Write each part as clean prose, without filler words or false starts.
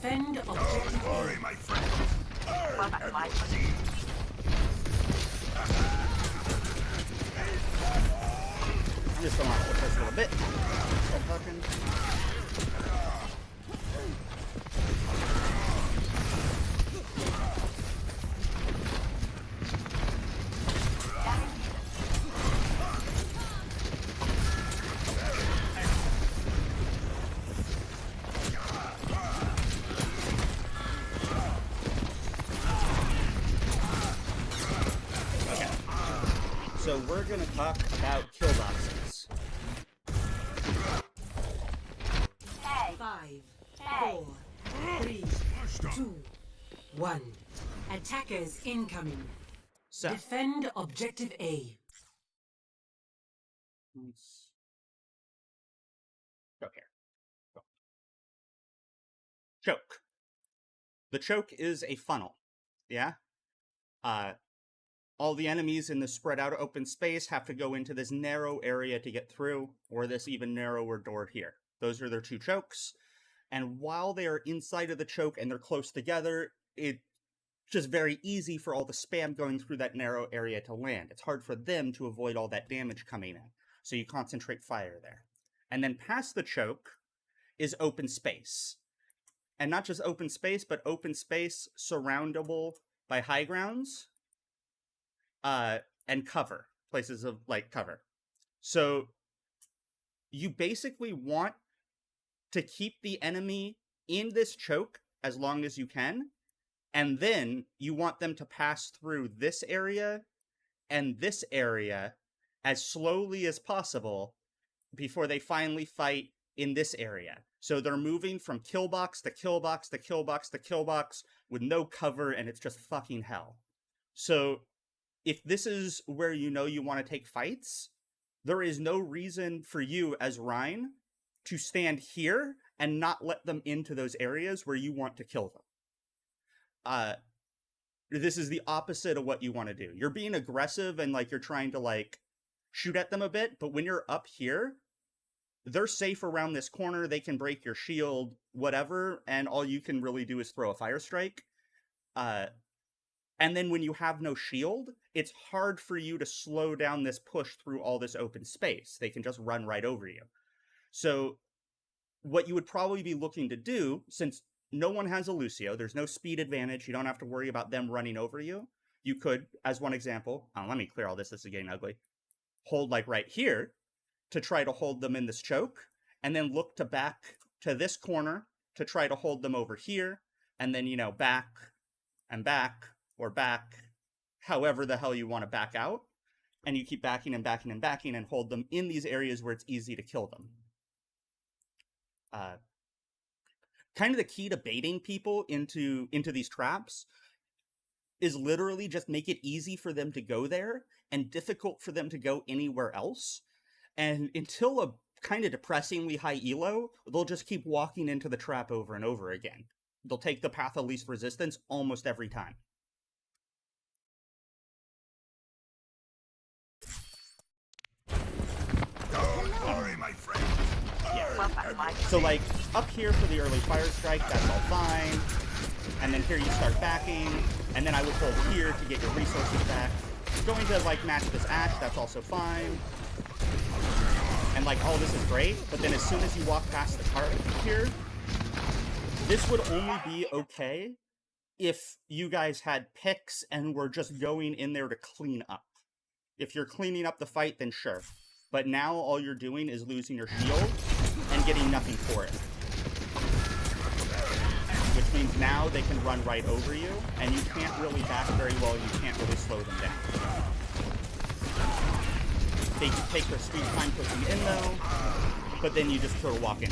Defend objective Sorry, my friend. Well, that's fine. I'm just gonna push this a little bit. Stop talking. So we're gonna talk about kill boxes. 5, 4, 3, 2, 1. Attackers incoming. So Defend objective A. let's go here. Go. Choke. The choke is a funnel. Yeah? All the enemies in the spread out open space have to go into this narrow area to get through, or this even narrower door here. Those are their two chokes. And while they are inside of the choke and they're close together, it's just very easy for all the spam going through that narrow area to land. It's hard for them to avoid all that damage coming in. So you concentrate fire there. And then past the choke is open space. And not just open space, but open space surroundable by high grounds. And cover, places of, like, cover. So you basically want to keep the enemy in this choke as long as you can, and then you want them to pass through this area and this area as slowly as possible before they finally fight in this area. So they're moving from kill box to kill box to kill box to kill box with no cover, and it's just fucking hell. So if this is where you know you want to take fights, there is no reason for you as Rein to stand here and not let them into those areas where you want to kill them. This is the opposite of what you want to do. You're being aggressive and, like, you're trying to, like, shoot at them a bit, but when you're up here, they're safe around this corner, they can break your shield, whatever, and all you can really do is throw a fire strike. And then when you have no shield, it's hard for you to slow down this push through all this open space. They can just run right over you. So what you would probably be looking to do, since no one has a Lucio, there's no speed advantage, you don't have to worry about them running over you. You could, as one example, let me clear all this, this is getting ugly, hold like right here to try to hold them in this choke, and then look to back to this corner to try to hold them over here, and then, you know, back and back, or back, however the hell you want to back out, and you keep backing and backing and backing and hold them in these areas where it's easy to kill them. Kind of the key to baiting people into these traps is literally just make it easy for them to go there and difficult for them to go anywhere else. And until a kind of depressingly high elo, they'll just keep walking into the trap over and over again. They'll take the path of least resistance almost every time. Sorry, my friend. Well, that's fine. So, like, up here for the early fire strike, that's all fine. And then here you start backing, and then I would hold here to get your resources back. Going to, like, match this Ash, that's also fine. And, like, all this is great, but then as soon as you walk past the cart here, this would only be okay if you guys had picks and were just going in there to clean up. If you're cleaning up the fight, then sure. But now all you're doing is losing your shield and getting nothing for it. Which means now they can run right over you, and you can't really back very well, and you can't really slow them down. They take their sweet time pushing in though, but then you just sort of walk in.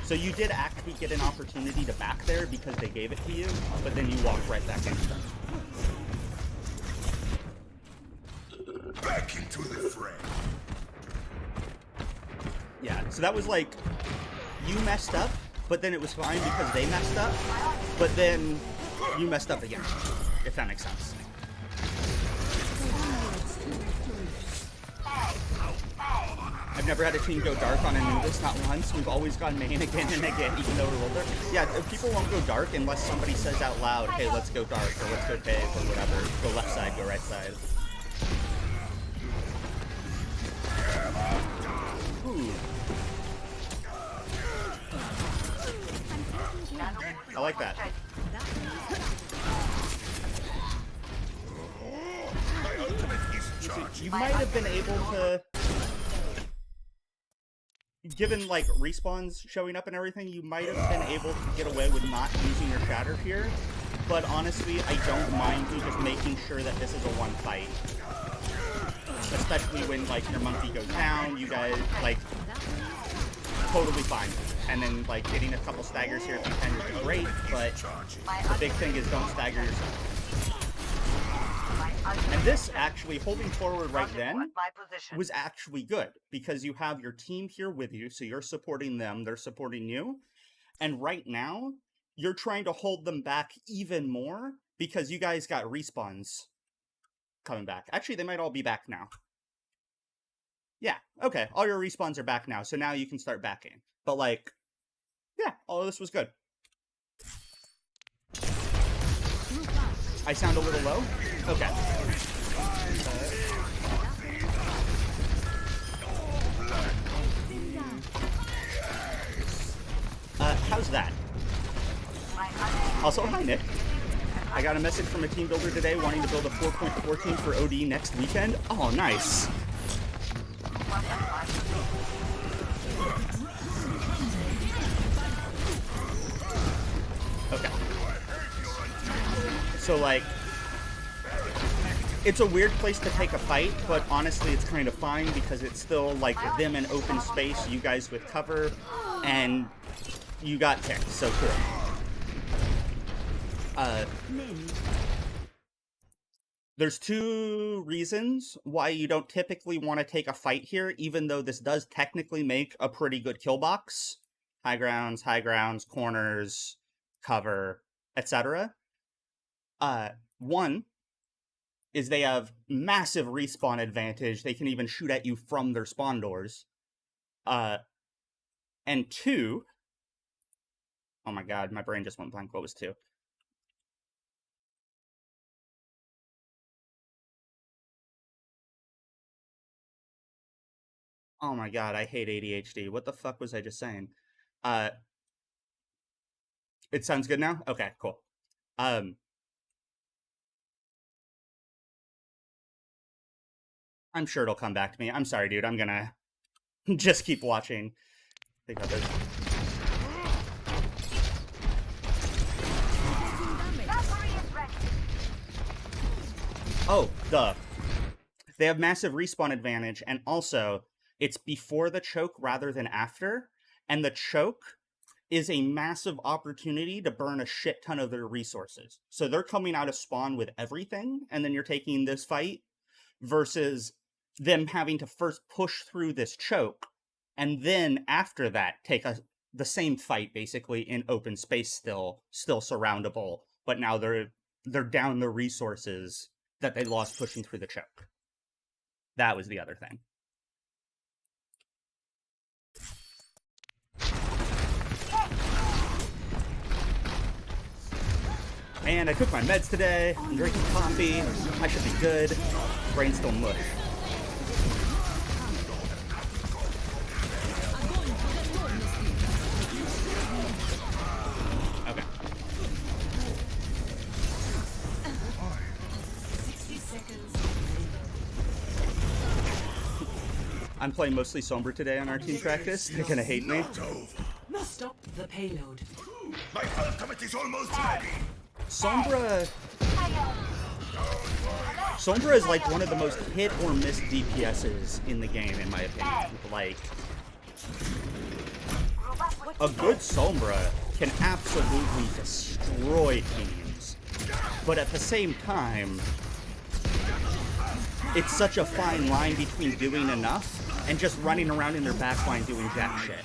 So you did actually get an opportunity to back there because they gave it to you, but then you walk right back into them. Back into the fray. Yeah, so that was like, you messed up, but then it was fine because they messed up, but then you messed up again, if that makes sense. I've never had a team go dark on Anubis, not once. We've always gone main again and again, even though we're older. Yeah, people won't go dark unless somebody says out loud, hey, let's go dark, or let's go cave, or whatever. Go left side, go right side. Ooh. I like that. You might have been able to... Given, like, respawns showing up and everything, you might have been able to get away with not using your shatter here. But honestly, I don't mind you just making sure that this is a one fight. Especially when, like, your monkey goes down, you guys, like, totally fine. And then, like, getting a couple staggers here if you can would be great, but the big thing is don't stagger yourself. And this, actually, holding forward right then, was actually good, because you have your team here with you, so you're supporting them, they're supporting you, and right now, you're trying to hold them back even more, because you guys got respawns coming back. Actually, they might all be back now. Yeah, okay, all your respawns are back now, so now you can start backing. But, like, yeah, all of this was good. I sound a little low? Okay. How's that? Also, hi, Nick. I got a message from a team builder today wanting to build a 4.4 team for OD next weekend. Oh, nice. Okay. So, like, it's a weird place to take a fight, but honestly, it's kind of fine because it's still, like, them in open space, you guys with cover, and you got ticked, so cool. There's two reasons why you don't typically want to take a fight here, even though this does technically make a pretty good kill box. High grounds, corners, cover, etc. One is they have massive respawn advantage. They can even shoot at you from their spawn doors. And two... Oh my god, my brain just went blank. What was two? Oh my god, I hate ADHD. What the fuck was I just saying? It sounds good now? Okay, cool. I'm sure it'll come back to me. I'm sorry, dude. I'm gonna just keep watching. They got this. Oh, duh. They have massive respawn advantage, and also, it's before the choke rather than after, and the choke is a massive opportunity to burn a shit ton of their resources. So they're coming out of spawn with everything, and then you're taking this fight, versus them having to first push through this choke, and then after that, take the same fight, basically, in open space still surroundable, but now they're down the resources that they lost pushing through the choke. That was the other thing. And I took my meds today. I'm drinking coffee. I should be good. Brain's still mush. Okay. 60 seconds. I'm playing mostly Sombra today on our team practice. They're gonna hate me. Stop the payload. My ultimate is almost ready. Sombra is like one of the most hit or miss DPSs in the game, in my opinion. Like, a good Sombra can absolutely destroy teams, but at the same time, it's such a fine line between doing enough and just running around in their backline doing jack shit.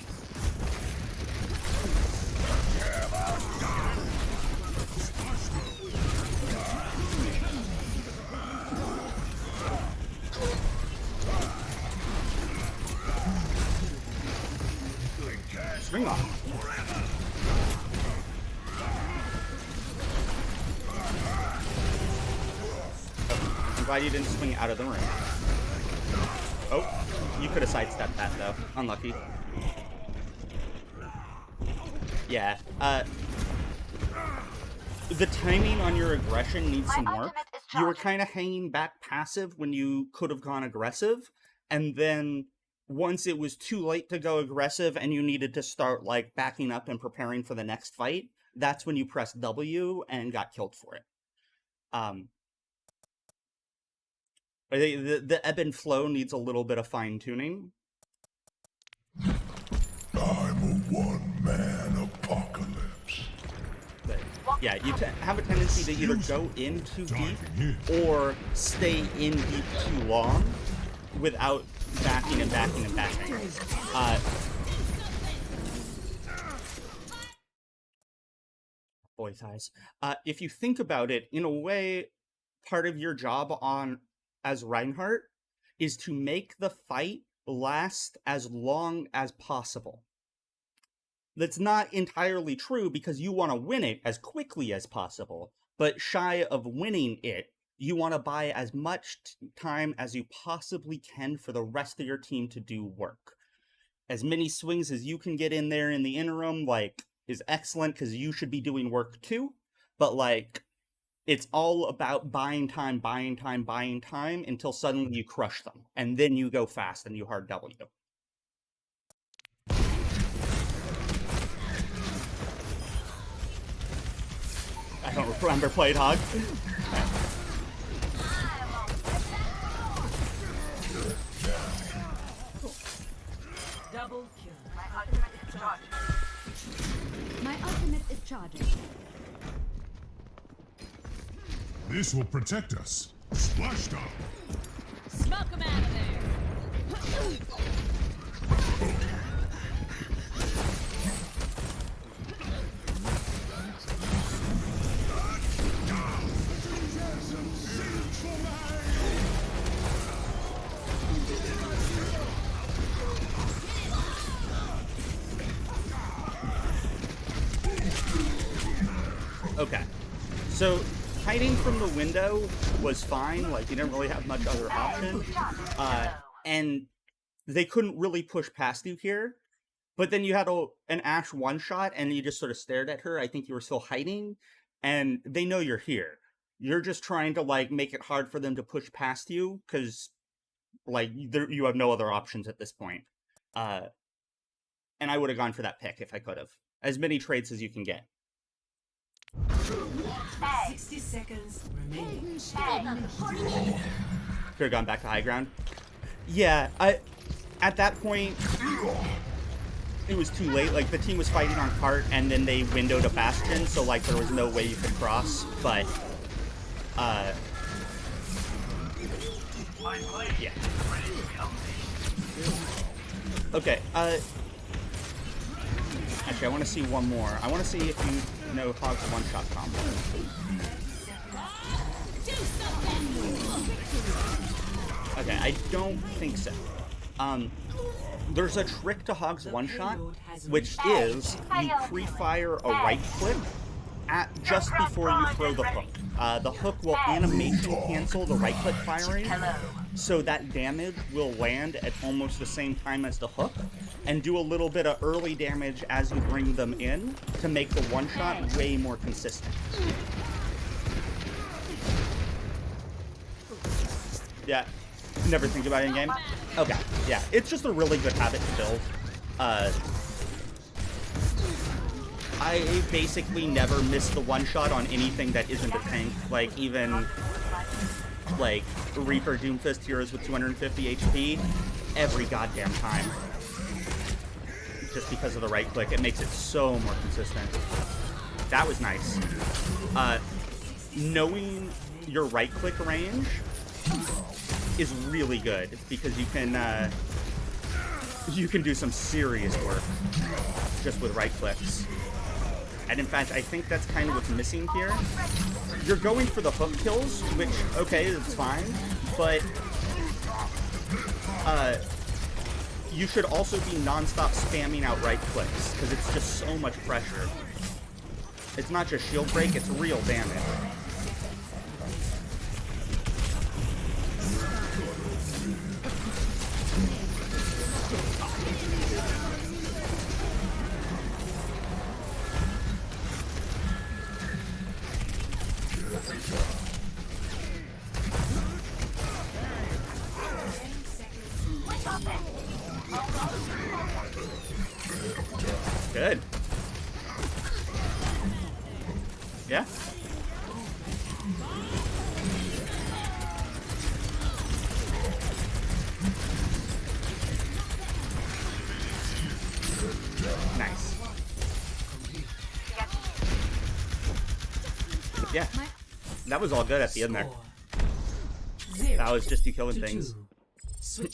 I'm glad you didn't swing out of the room. Oh, you could have sidestepped that, though. Unlucky. Yeah, the timing on your aggression needs some work. You were kind of hanging back passive when you could have gone aggressive, and then once it was too late to go aggressive and you needed to start, like, backing up and preparing for the next fight, that's when you pressed W and got killed for it. The ebb and flow needs a little bit of fine-tuning. I'm a one-man apocalypse. But, yeah, you have a tendency to either go in too deep or stay in deep too long without backing and backing and backing. Boy ties. If you think about it, in a way, part of your job as Reinhardt is to make the fight last as long as possible. That's not entirely true because you want to win it as quickly as possible, but shy of winning it, you want to buy as much time as you possibly can for the rest of your team to do work. As many swings as you can get in there in the interim, like, is excellent because you should be doing work too, but, like, it's all about buying time until suddenly you crush them, and then you go fast and you hard W. I don't remember played Hog. Double kill. My ultimate is charging. This will protect us. Splash down. Smoke him out of there. Okay, so hiding from the window was fine, like, you didn't really have much other option, and they couldn't really push past you here, but then you had an Ashe one-shot, and you just sort of stared at her. I think you were still hiding, and they know you're here. You're just trying to, like, make it hard for them to push past you, because, like, you have no other options at this point. And I would have gone for that pick if I could have. As many trades as you can get. 60 seconds remaining. Could have gone back to high ground. Yeah, at that point, it was too late. Like, the team was fighting on cart, and then they windowed a bastion, so, like, there was no way you could cross, but, yeah. Okay, actually, I want to see one more. I want to see if you know Hog's one-shot combo. Okay, I don't think so. There's a trick to Hog's one-shot, which is you pre-fire a right-click just before you throw the hook. The hook will animation cancel the right-click firing, so that damage will land at almost the same time as the hook, and do a little bit of early damage as you bring them in to make the one-shot way more consistent. Yeah, never think about it in game. Okay, yeah, it's just a really good habit to build. I basically never miss the one-shot on anything that isn't a tank, like even like Reaper Doomfist heroes with 250 HP every goddamn time. Just because of the right click, it makes it so more consistent. That was nice. Knowing your right click range is really good because you can do some serious work just with right clicks. And in fact, I think that's kind of what's missing here. You're going for the hook kills, which, okay, it's fine, but you should also be non-stop spamming out right clicks, because it's just so much pressure. It's not just shield break, it's real damage. Yeah. Nice. Yeah. That was all good at the end there. That was just you killing things.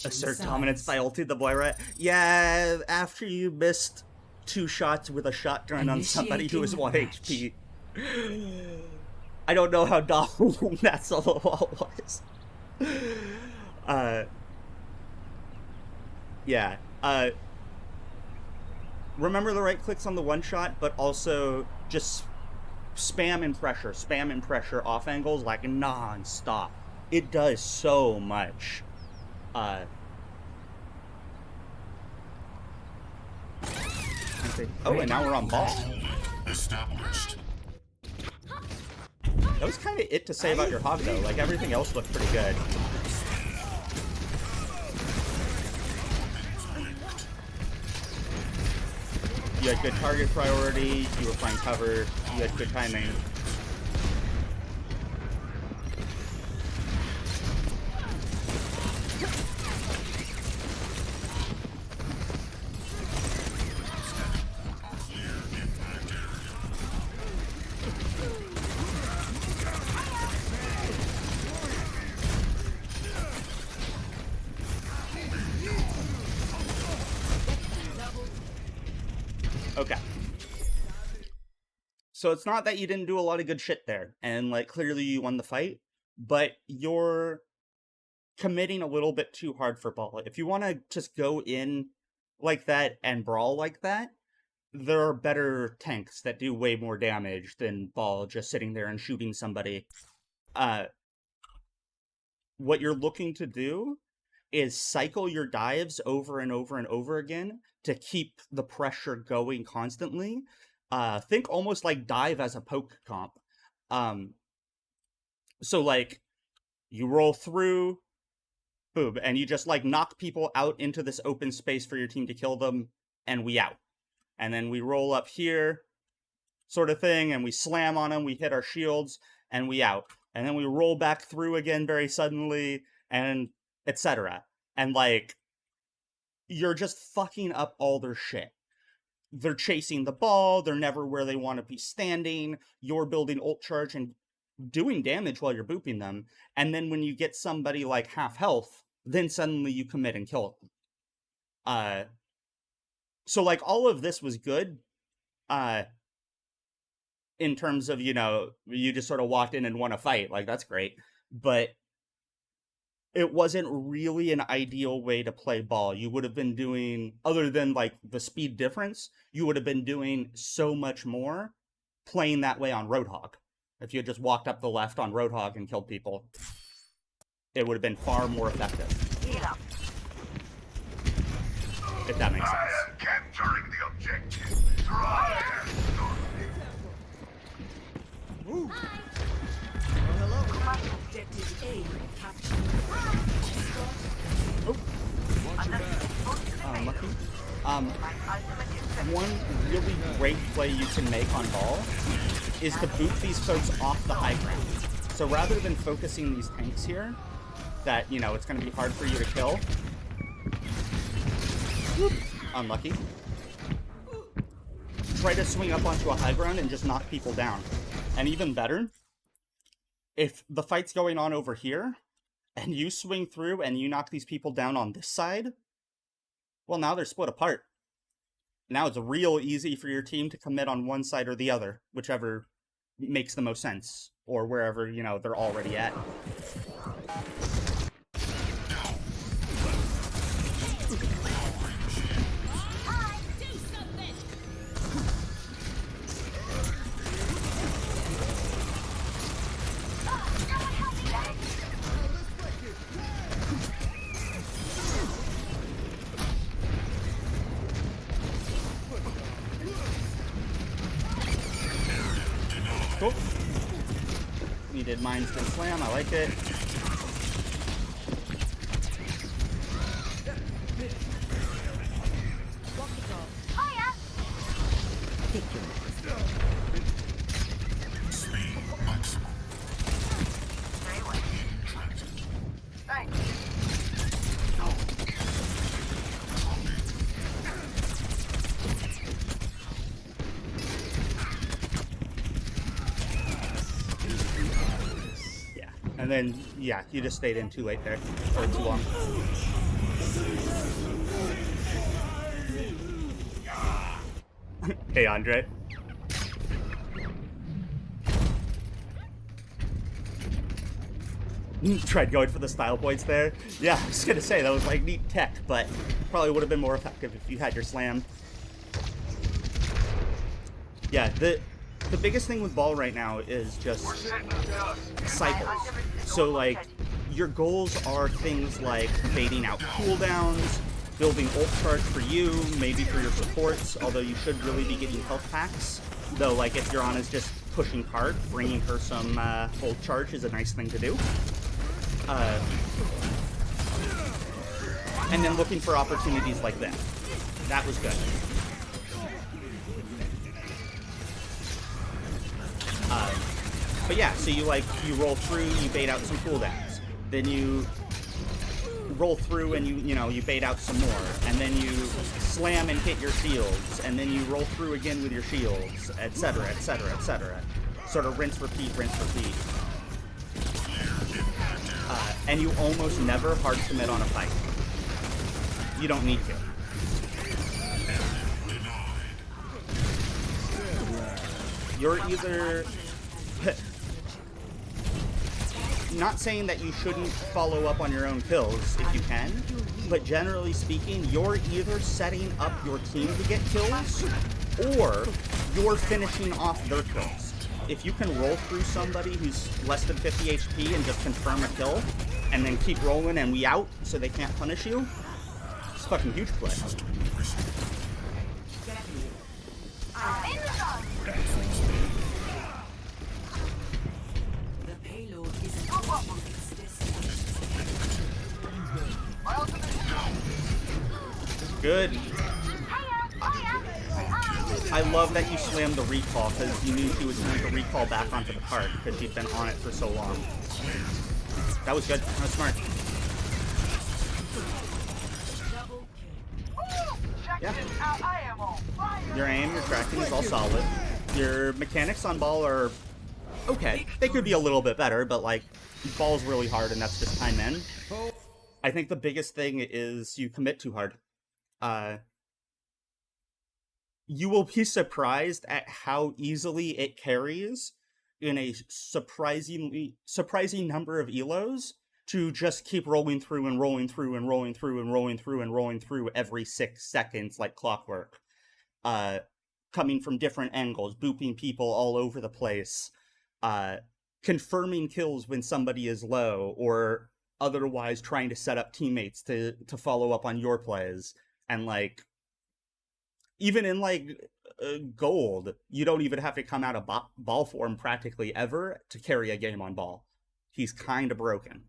Assert dominance by ulti the boy, right? Yeah, after you missed 2 shots with a shotgun on somebody who was 1 HP. I don't know how long that solo wall was. Yeah. Remember the right clicks on the one shot, but also just spam and pressure off angles like non-stop. It does so much. Oh, and now we're on ball. Established. That was kind of it to say about your hog, though. Like, everything else looked pretty good. You had good target priority, you were playing cover, you had good timing. Okay. So it's not that you didn't do a lot of good shit there, and like clearly you won the fight, but you're committing a little bit too hard for ball. If you want to just go in like that and brawl like that, there are better tanks that do way more damage than ball just sitting there and shooting somebody. What you're looking to do is cycle your dives over and over and over again to keep the pressure going constantly. Think almost like dive as a poke comp. So like you roll through, boom, and you just like knock people out into this open space for your team to kill them, and we out. And then we roll up here, sort of thing, and we slam on them, we hit our shields, and we out. And then we roll back through again very suddenly, and etc. And like, you're just fucking up all their shit. They're chasing the ball, they're never where they want to be standing, you're building ult charge and doing damage while you're booping them, and then when you get somebody like half health, then suddenly you commit and kill them. So like all of this was good, in terms of, you know, you just sort of walked in and won a fight, like that's great, but it wasn't really an ideal way to play ball. You would have been doing, other than like the speed difference, you would have been doing so much more playing that way on Roadhog. If you had just walked up the left on Roadhog and killed people, it would have been far more effective. If that makes sense. I am capturing the objective. Try. Objective A captured. Lucky. One really great play you can make on ball is to boot these folks off the high ground. So rather than focusing these tanks here, that, you know, it's going to be hard for you to kill. Whoop. Unlucky. Try to swing up onto a high ground and just knock people down. And even better, if the fight's going on over here, and you swing through and you knock these people down on this side, well, now they're split apart. Now it's real easy for your team to commit on one side or the other, whichever makes the most sense, or wherever, you know, they're already at. Cool. Needed Mind's Spin Slam, I like it. And then, yeah, you just stayed in too late there. Or too long. Hey, Andre. Tried going for the style points there. Yeah, I was gonna say, that was like neat tech, but probably would have been more effective if you had your slam. Yeah, the biggest thing with ball right now is just cycles. So like, your goals are things like baiting out cooldowns, building ult charge for you, maybe for your supports, although you should really be getting health packs. Though, like, if your Ana's just pushing hard, bringing her some ult charge is a nice thing to do. And then looking for opportunities like that. That was good. But yeah, so you roll through, you bait out some cooldowns. Then you roll through and you bait out some more. And then you slam and hit your shields. And then you roll through again with your shields, etc., etc., etc. Sort of rinse, repeat, rinse, repeat. And you almost never hard commit on a fight. You don't need to. You're either... Not saying that you shouldn't follow up on your own kills if you can, but generally speaking, you're either setting up your team to get kills, or you're finishing off their kills. If you can roll through somebody who's less than 50 HP and just confirm a kill, and then keep rolling and we out so they can't punish you, it's a fucking huge play. The payload is Good. I love that you slammed the recall, because you knew she was going to recall back onto the card, because she'd been on it for so long. That was good. That was smart. Yeah. Your aim, your tracking is all solid. Your mechanics on ball are okay. They could be a little bit better, but like, ball's really hard and that's just time in. I think the biggest thing is you commit too hard. You will be surprised at how easily it carries in a surprising number of elos to just keep rolling through and rolling through and rolling through and rolling through and rolling through every 6 seconds like clockwork. Coming from different angles, booping people all over the place, confirming kills when somebody is low, or otherwise trying to set up teammates to follow up on your plays. And like, even in like gold, you don't even have to come out of ball form practically ever to carry a game on ball. He's kind of broken.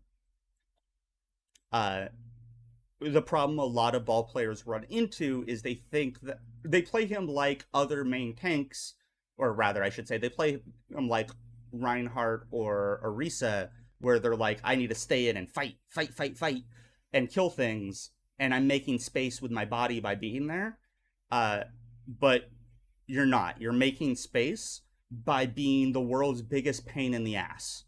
The problem a lot of ball players run into is they think that they play him like other main tanks, or rather I should say they play him like Reinhardt or Orisa, where they're like, I need to stay in and fight, and kill things, and I'm making space with my body by being there. But you're not. You're making space by being the world's biggest pain in the ass.